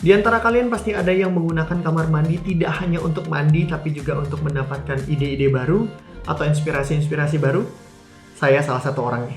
Di antara kalian pasti ada yang menggunakan kamar mandi tidak hanya untuk mandi, tapi juga untuk mendapatkan ide-ide baru atau inspirasi-inspirasi baru. Saya salah satu orangnya.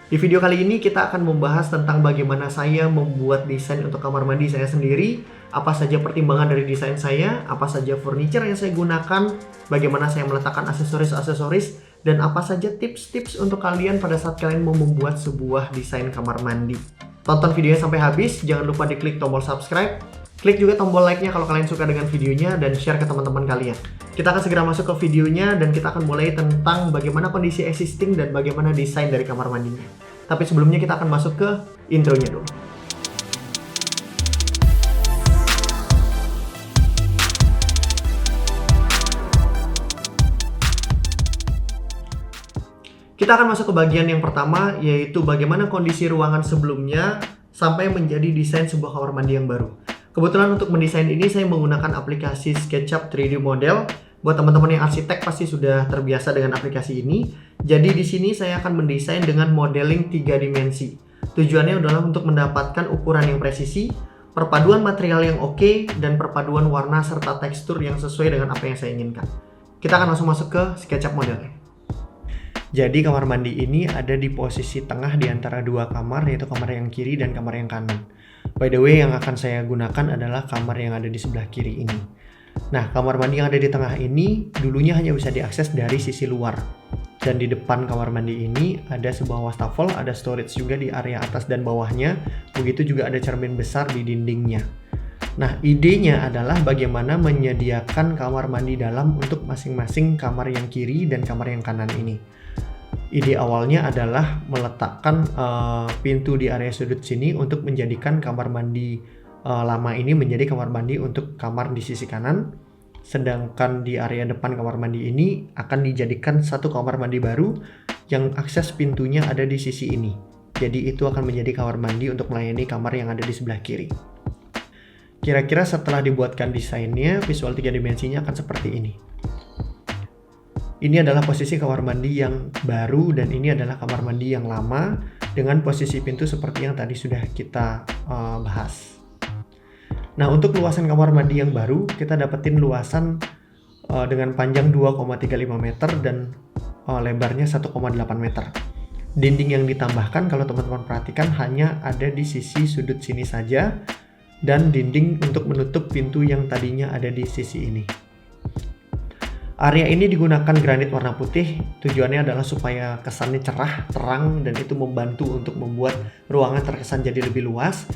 Di video kali ini kita akan membahas tentang bagaimana saya membuat desain untuk kamar mandi saya sendiri, apa saja pertimbangan dari desain saya, apa saja furniture yang saya gunakan, bagaimana saya meletakkan aksesoris-aksesoris, dan apa saja tips-tips untuk kalian pada saat kalian mau membuat sebuah desain kamar mandi. Tonton videonya sampai habis, jangan lupa diklik tombol subscribe, klik juga tombol like-nya kalau kalian suka dengan videonya, dan share ke teman-teman kalian. Kita akan segera masuk ke videonya, dan kita akan mulai tentang bagaimana kondisi existing dan bagaimana desain dari kamar mandinya. Tapi sebelumnya kita akan masuk ke intronya dulu. Kita akan masuk ke bagian yang pertama, yaitu bagaimana kondisi ruangan sebelumnya sampai menjadi desain sebuah kamar mandi yang baru. Kebetulan untuk mendesain ini saya menggunakan aplikasi SketchUp 3D Model. Buat teman-teman yang arsitek pasti sudah terbiasa dengan aplikasi ini. Jadi di sini saya akan mendesain dengan modeling 3 dimensi. Tujuannya adalah untuk mendapatkan ukuran yang presisi, perpaduan material yang oke, dan perpaduan warna serta tekstur yang sesuai dengan apa yang saya inginkan. Kita akan langsung masuk ke SketchUp modelnya. Jadi kamar mandi ini ada di posisi tengah di antara dua kamar, yaitu kamar yang kiri dan kamar yang kanan. By the way, yang akan saya gunakan adalah kamar yang ada di sebelah kiri ini. Nah, kamar mandi yang ada di tengah ini dulunya hanya bisa diakses dari sisi luar. Dan di depan kamar mandi ini ada sebuah wastafel, ada storage juga di area atas dan bawahnya. Begitu juga ada cermin besar di dindingnya. Nah, idenya adalah bagaimana menyediakan kamar mandi dalam untuk masing-masing kamar yang kiri dan kamar yang kanan ini. Ide awalnya adalah meletakkan pintu di area sudut sini untuk menjadikan kamar mandi lama ini menjadi kamar mandi untuk kamar di sisi kanan. Sedangkan di area depan kamar mandi ini akan dijadikan satu kamar mandi baru yang akses pintunya ada di sisi ini. Jadi itu akan menjadi kamar mandi untuk melayani kamar yang ada di sebelah kiri. Kira-kira setelah dibuatkan desainnya, visual 3 dimensinya akan seperti ini. Ini adalah posisi kamar mandi yang baru dan ini adalah kamar mandi yang lama dengan posisi pintu seperti yang tadi sudah kita bahas. Nah, untuk luasan kamar mandi yang baru, kita dapetin luasan dengan panjang 2,35 meter dan lebarnya 1,8 meter. Dinding yang ditambahkan kalau teman-teman perhatikan hanya ada di sisi sudut sini saja dan dinding untuk menutup pintu yang tadinya ada di sisi ini. Area ini digunakan granit warna putih, tujuannya adalah supaya kesannya cerah, terang, dan itu membantu untuk membuat ruangan terkesan jadi lebih luas.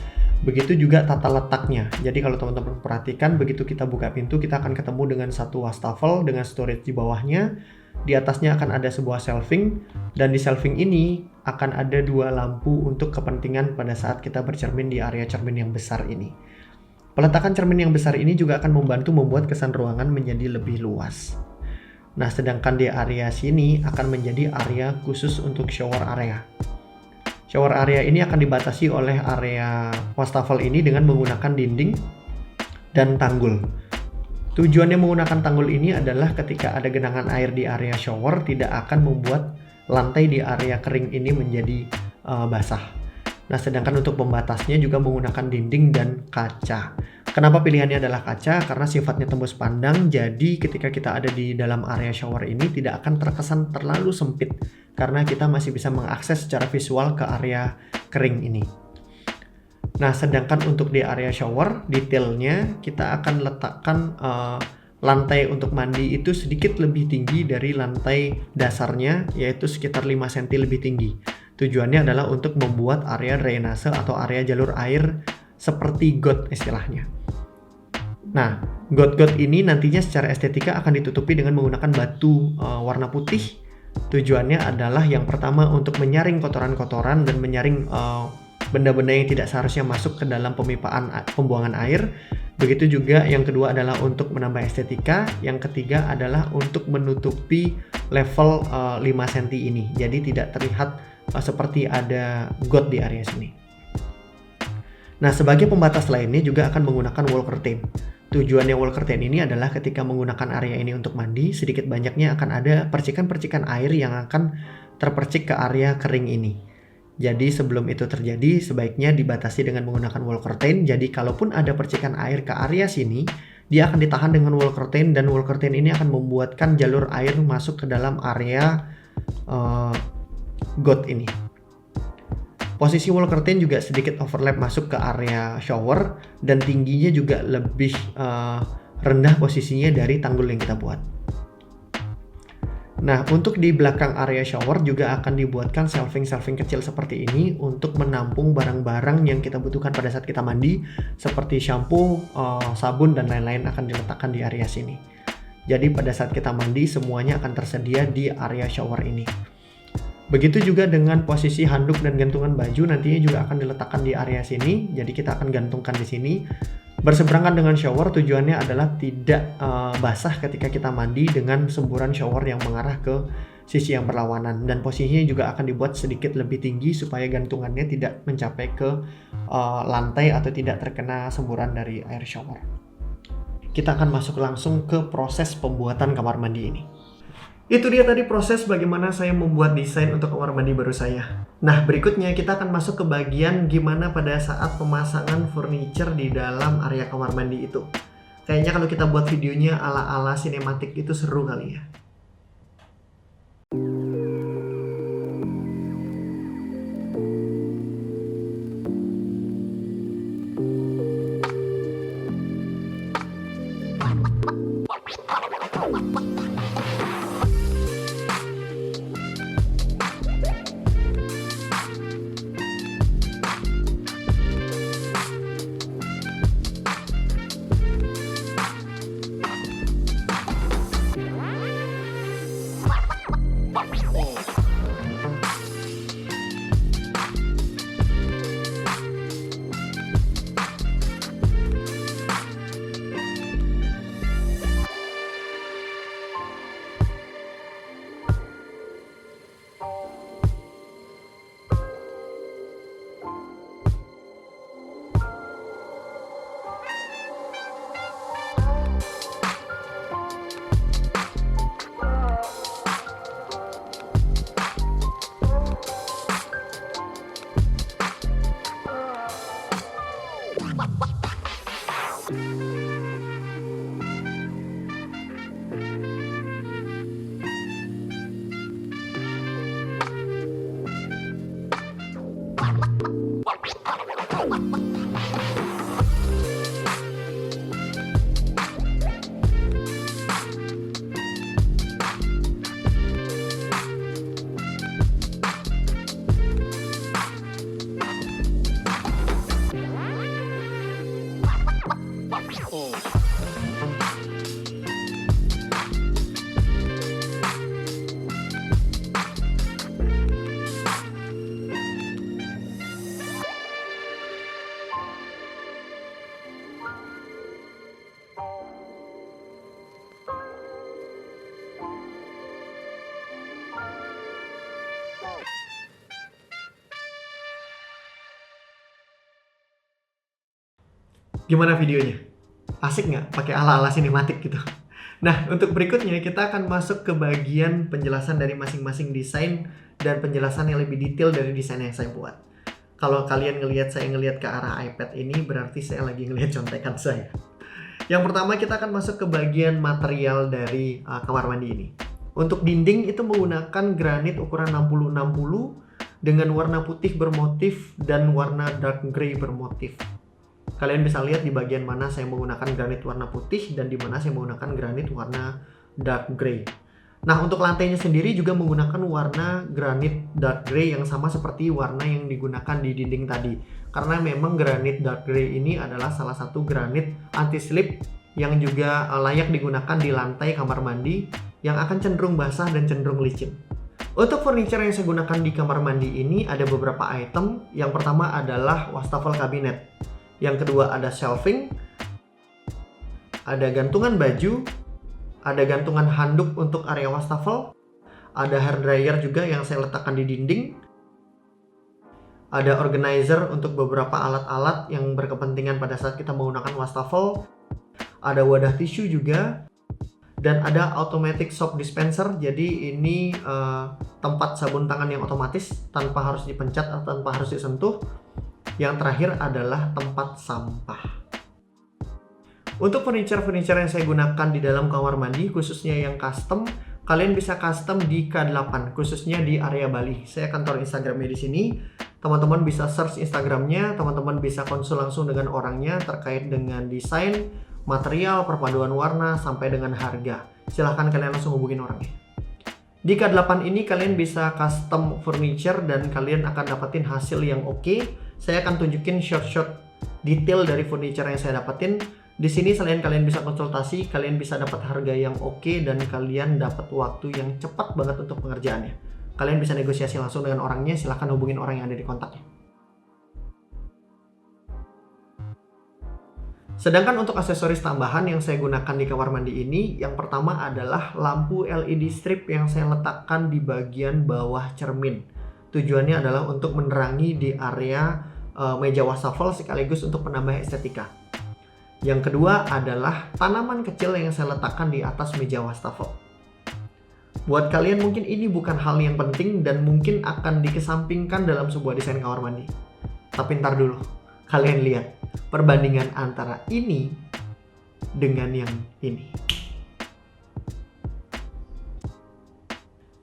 Begitu juga tata letaknya. Jadi kalau teman-teman perhatikan, begitu kita buka pintu, kita akan ketemu dengan satu wastafel dengan storage di bawahnya. Di atasnya akan ada sebuah shelving, dan di shelving ini akan ada dua lampu untuk kepentingan pada saat kita bercermin di area cermin yang besar ini. Peletakan cermin yang besar ini juga akan membantu membuat kesan ruangan menjadi lebih luas. Nah, sedangkan di area sini akan menjadi area khusus untuk shower area. Shower area ini akan dibatasi oleh area wastafel ini dengan menggunakan dinding dan tanggul. Tujuannya menggunakan tanggul ini adalah ketika ada genangan air di area shower tidak akan membuat lantai di area kering ini menjadi basah. Nah, sedangkan untuk pembatasnya juga menggunakan dinding dan kaca. Kenapa pilihannya adalah kaca? Karena sifatnya tembus pandang, jadi ketika kita ada di dalam area shower ini tidak akan terkesan terlalu sempit karena kita masih bisa mengakses secara visual ke area kering ini. Nah, sedangkan untuk di area shower, detailnya kita akan letakkan lantai untuk mandi itu sedikit lebih tinggi dari lantai dasarnya, yaitu sekitar 5 cm lebih tinggi. Tujuannya adalah untuk membuat area drainase atau area jalur air seperti got istilahnya. Nah, got-got ini nantinya secara estetika akan ditutupi dengan menggunakan batu warna putih. Tujuannya adalah yang pertama untuk menyaring kotoran-kotoran dan menyaring benda-benda yang tidak seharusnya masuk ke dalam pembuangan air. Begitu juga yang kedua adalah untuk menambah estetika. Yang ketiga adalah untuk menutupi level 5 cm ini. Jadi tidak terlihat seperti ada got di area sini. Nah, sebagai pembatas lainnya juga akan menggunakan wall curtain. Tujuannya wall curtain ini adalah ketika menggunakan area ini untuk mandi, sedikit banyaknya akan ada percikan-percikan air yang akan terpercik ke area kering ini. Jadi sebelum itu terjadi, sebaiknya dibatasi dengan menggunakan wall curtain. Jadi kalaupun ada percikan air ke area sini, dia akan ditahan dengan wall curtain, dan wall curtain ini akan membuatkan jalur air masuk ke dalam area got ini. Posisi wall curtain juga sedikit overlap masuk ke area shower, dan tingginya juga lebih rendah posisinya dari tanggul yang kita buat. Nah, untuk di belakang area shower juga akan dibuatkan shelving-shelving kecil seperti ini untuk menampung barang-barang yang kita butuhkan pada saat kita mandi, seperti shampoo, sabun, dan lain-lain akan diletakkan di area sini. Jadi pada saat kita mandi, semuanya akan tersedia di area shower ini. Begitu juga dengan posisi handuk dan gantungan baju, nantinya juga akan diletakkan di area sini. Jadi kita akan gantungkan di sini. Berseberangan dengan shower, tujuannya adalah tidak basah ketika kita mandi dengan semburan shower yang mengarah ke sisi yang berlawanan, dan posisinya juga akan dibuat sedikit lebih tinggi supaya gantungannya tidak mencapai ke lantai atau tidak terkena semburan dari air shower. Kita akan masuk langsung ke proses pembuatan kamar mandi ini. Itu dia tadi proses bagaimana saya membuat desain untuk kamar mandi baru saya. Nah, berikutnya kita akan masuk ke bagian gimana pada saat pemasangan furniture di dalam area kamar mandi itu. Kayaknya kalau kita buat videonya ala-ala sinematik itu seru kali ya. Gimana videonya? Asik nggak? Pakai ala-ala sinematik gitu. Nah, untuk berikutnya kita akan masuk ke bagian penjelasan dari masing-masing desain dan penjelasan yang lebih detail dari desain yang saya buat. Kalau kalian saya ngelihat ke arah iPad ini, berarti saya lagi ngelihat contekan saya. Yang pertama kita akan masuk ke bagian material dari kamar mandi ini. Untuk dinding itu menggunakan granit ukuran 60-60 dengan warna putih bermotif dan warna dark grey bermotif. Kalian bisa lihat di bagian mana saya menggunakan granit warna putih dan di mana saya menggunakan granit warna dark grey. Nah, untuk lantainya sendiri juga menggunakan warna granit dark grey yang sama seperti warna yang digunakan di dinding tadi. Karena memang granit dark grey ini adalah salah satu granit anti-slip yang juga layak digunakan di lantai kamar mandi yang akan cenderung basah dan cenderung licin. Untuk furniture yang saya gunakan di kamar mandi ini ada beberapa item. Yang pertama adalah wastafel kabinet. Yang kedua ada shelving, ada gantungan baju, ada gantungan handuk untuk area wastafel, ada hair dryer juga yang saya letakkan di dinding, ada organizer untuk beberapa alat-alat yang berkepentingan pada saat kita menggunakan wastafel, ada wadah tisu juga, dan ada automatic soap dispenser. Jadi ini tempat sabun tangan yang otomatis tanpa harus dipencet atau tanpa harus disentuh. Yang terakhir adalah tempat sampah. Untuk furniture-furniture yang saya gunakan di dalam kamar mandi, khususnya yang custom, kalian bisa custom di K8, khususnya di area Bali. Saya akan taruh Instagramnya di sini. Teman-teman bisa search Instagramnya, teman-teman bisa konsul langsung dengan orangnya terkait dengan desain, material, perpaduan warna, sampai dengan harga. Silahkan kalian langsung hubungin orangnya. Di K8 ini kalian bisa custom furniture dan kalian akan dapetin hasil yang oke. Saya akan tunjukin shot-shot detail dari furniture yang saya dapetin. Di sini selain kalian bisa konsultasi, kalian bisa dapat harga yang oke dan kalian dapat waktu yang cepat banget untuk pengerjaannya. Kalian bisa negosiasi langsung dengan orangnya, silahkan hubungin orang yang ada di kontaknya. Sedangkan untuk aksesoris tambahan yang saya gunakan di kamar mandi ini, yang pertama adalah lampu LED strip yang saya letakkan di bagian bawah cermin. Tujuannya adalah untuk menerangi di area meja wastafel sekaligus untuk menambah estetika. Yang kedua adalah tanaman kecil yang saya letakkan di atas meja wastafel. Buat kalian mungkin ini bukan hal yang penting dan mungkin akan dikesampingkan dalam sebuah desain kamar mandi. Tapi ntar dulu, kalian lihat perbandingan antara ini dengan yang ini.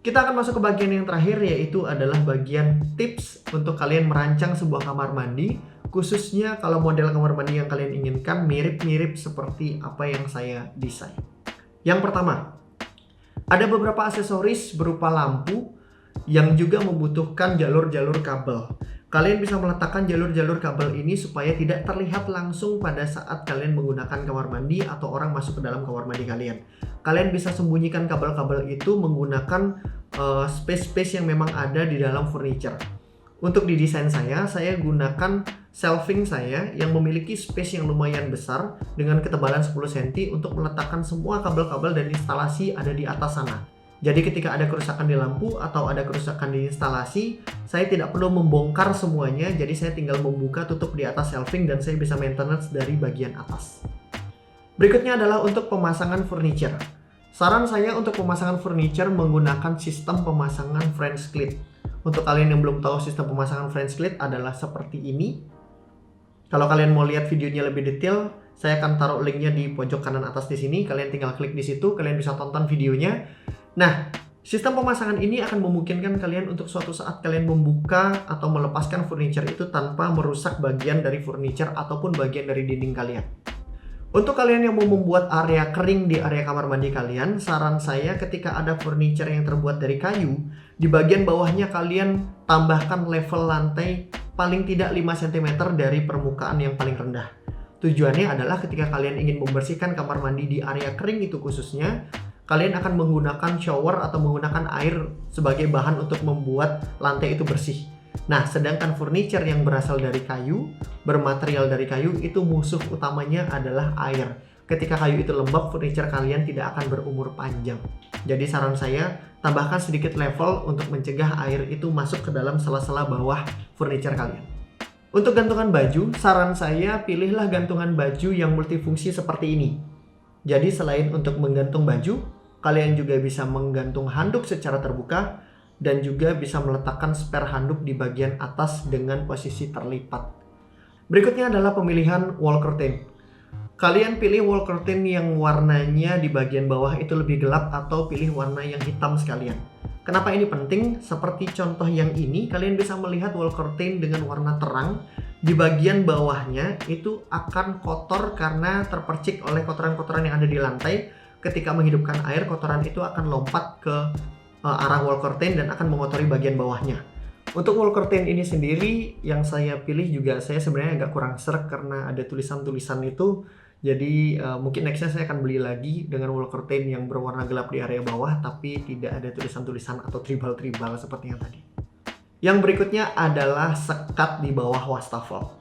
Kita akan masuk ke bagian yang terakhir, yaitu adalah bagian tips untuk kalian merancang sebuah kamar mandi, khususnya kalau model kamar mandi yang kalian inginkan mirip-mirip seperti apa yang saya desain. Yang pertama, ada beberapa aksesoris berupa lampu yang juga membutuhkan jalur-jalur kabel. Kalian bisa meletakkan jalur-jalur kabel ini supaya tidak terlihat langsung pada saat kalian menggunakan kamar mandi atau orang masuk ke dalam kamar mandi kalian. Kalian bisa sembunyikan kabel-kabel itu menggunakan space-space yang memang ada di dalam furniture. Untuk di desain saya gunakan shelving saya yang memiliki space yang lumayan besar dengan ketebalan 10 cm untuk meletakkan semua kabel-kabel dan instalasi ada di atas sana. Jadi ketika ada kerusakan di lampu atau ada kerusakan di instalasi, saya tidak perlu membongkar semuanya, jadi saya tinggal membuka tutup di atas shelving dan saya bisa maintenance dari bagian atas. Berikutnya adalah untuk pemasangan furniture. Saran saya untuk pemasangan furniture menggunakan sistem pemasangan French clip. Untuk kalian yang belum tahu sistem pemasangan French clip adalah seperti ini. Kalau kalian mau lihat videonya lebih detail, saya akan taruh linknya di pojok kanan atas di sini. Kalian tinggal klik di situ, kalian bisa tonton videonya. Nah, sistem pemasangan ini akan memungkinkan kalian untuk suatu saat kalian membuka atau melepaskan furniture itu tanpa merusak bagian dari furniture ataupun bagian dari dinding kalian. Untuk kalian yang mau membuat area kering di area kamar mandi kalian, saran saya ketika ada furniture yang terbuat dari kayu, di bagian bawahnya kalian tambahkan level lantai paling tidak 5 cm dari permukaan yang paling rendah. Tujuannya adalah ketika kalian ingin membersihkan kamar mandi di area kering itu khususnya, kalian akan menggunakan shower atau menggunakan air sebagai bahan untuk membuat lantai itu bersih. Nah, sedangkan furniture yang berasal dari kayu, bermaterial dari kayu, itu musuh utamanya adalah air. Ketika kayu itu lembab, furniture kalian tidak akan berumur panjang. Jadi saran saya, tambahkan sedikit level untuk mencegah air itu masuk ke dalam sela-sela bawah furniture kalian. Untuk gantungan baju, saran saya pilihlah gantungan baju yang multifungsi seperti ini. Jadi selain untuk menggantung baju, kalian juga bisa menggantung handuk secara terbuka dan juga bisa meletakkan spare handuk di bagian atas dengan posisi terlipat. Berikutnya adalah pemilihan wall curtain. Kalian pilih wall curtain yang warnanya di bagian bawah itu lebih gelap atau pilih warna yang hitam sekalian. Kenapa ini penting? Seperti contoh yang ini, kalian bisa melihat wall curtain dengan warna terang. Di bagian bawahnya itu akan kotor karena terpercik oleh kotoran-kotoran yang ada di lantai. Ketika menghidupkan air, kotoran itu akan lompat ke arah wall curtain dan akan mengotori bagian bawahnya. Untuk wall curtain ini sendiri yang saya pilih juga saya sebenarnya agak kurang sreg karena ada tulisan-tulisan itu. Jadi mungkin nextnya saya akan beli lagi dengan wall curtain yang berwarna gelap di area bawah tapi tidak ada tulisan-tulisan atau tribal-tribal seperti yang tadi. Yang berikutnya adalah sekat di bawah wastafel.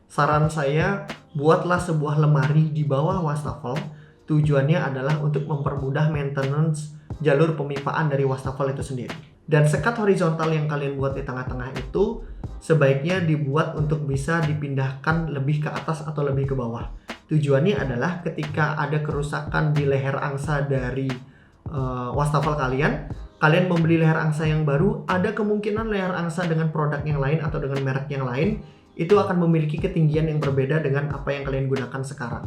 Saran saya, buatlah sebuah lemari di bawah wastafel. Tujuannya adalah untuk mempermudah maintenance jalur pemipaan dari wastafel itu sendiri. Dan sekat horizontal yang kalian buat di tengah-tengah itu sebaiknya dibuat untuk bisa dipindahkan lebih ke atas atau lebih ke bawah. Tujuannya adalah ketika ada kerusakan di leher angsa dari wastafel kalian membeli leher angsa yang baru, ada kemungkinan leher angsa dengan produk yang lain atau dengan merek yang lain itu akan memiliki ketinggian yang berbeda dengan apa yang kalian gunakan sekarang.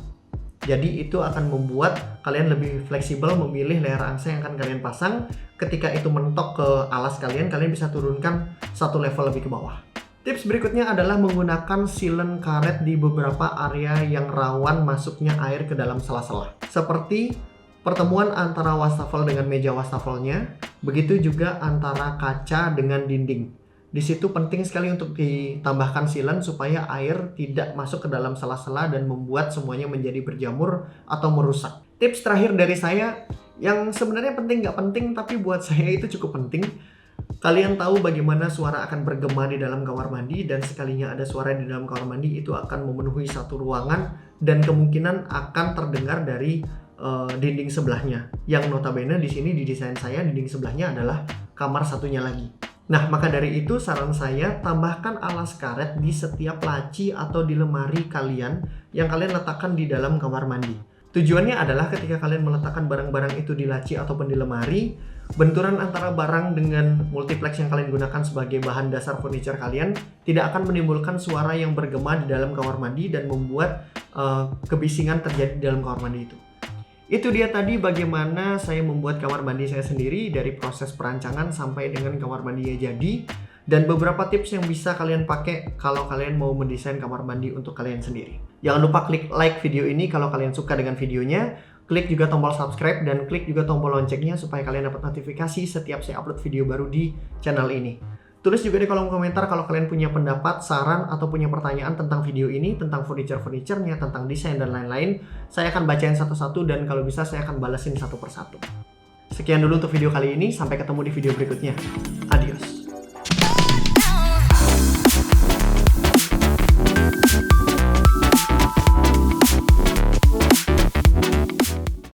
Jadi itu akan membuat kalian lebih fleksibel memilih leher angsa yang akan kalian pasang. Ketika itu mentok ke alas kalian bisa turunkan satu level lebih ke bawah. Tips berikutnya adalah menggunakan sealant karet di beberapa area yang rawan masuknya air ke dalam sela-sela. Seperti pertemuan antara wastafel dengan meja wastafelnya, begitu juga antara kaca dengan dinding. Di situ penting sekali untuk ditambahkan sealant supaya air tidak masuk ke dalam sela-sela dan membuat semuanya menjadi berjamur atau merusak. Tips terakhir dari saya yang sebenarnya penting nggak penting tapi buat saya itu cukup penting. Kalian tahu bagaimana suara akan bergema di dalam kamar mandi, dan sekalinya ada suara di dalam kamar mandi itu akan memenuhi satu ruangan dan kemungkinan akan terdengar dari dinding sebelahnya. Yang notabene di sini di desain saya dinding sebelahnya adalah kamar satunya lagi. Nah, maka dari itu saran saya tambahkan alas karet di setiap laci atau di lemari kalian yang kalian letakkan di dalam kamar mandi. Tujuannya adalah ketika kalian meletakkan barang-barang itu di laci ataupun di lemari, benturan antara barang dengan multiplex yang kalian gunakan sebagai bahan dasar furniture kalian tidak akan menimbulkan suara yang bergema di dalam kamar mandi dan membuat kebisingan terjadi di dalam kamar mandi itu. Itu dia tadi bagaimana saya membuat kamar mandi saya sendiri dari proses perancangan sampai dengan kamar mandinya jadi, dan beberapa tips yang bisa kalian pakai kalau kalian mau mendesain kamar mandi untuk kalian sendiri. Jangan lupa klik like video ini kalau kalian suka dengan videonya, klik juga tombol subscribe dan klik juga tombol loncengnya supaya kalian dapat notifikasi setiap saya upload video baru di channel ini. Tulis juga di kolom komentar kalau kalian punya pendapat, saran, atau punya pertanyaan tentang video ini, tentang furniture-furniturenya, tentang desain dan lain-lain. Saya akan bacain satu-satu dan kalau bisa saya akan balesin satu persatu. Sekian dulu untuk video kali ini, sampai ketemu di video berikutnya. Adios.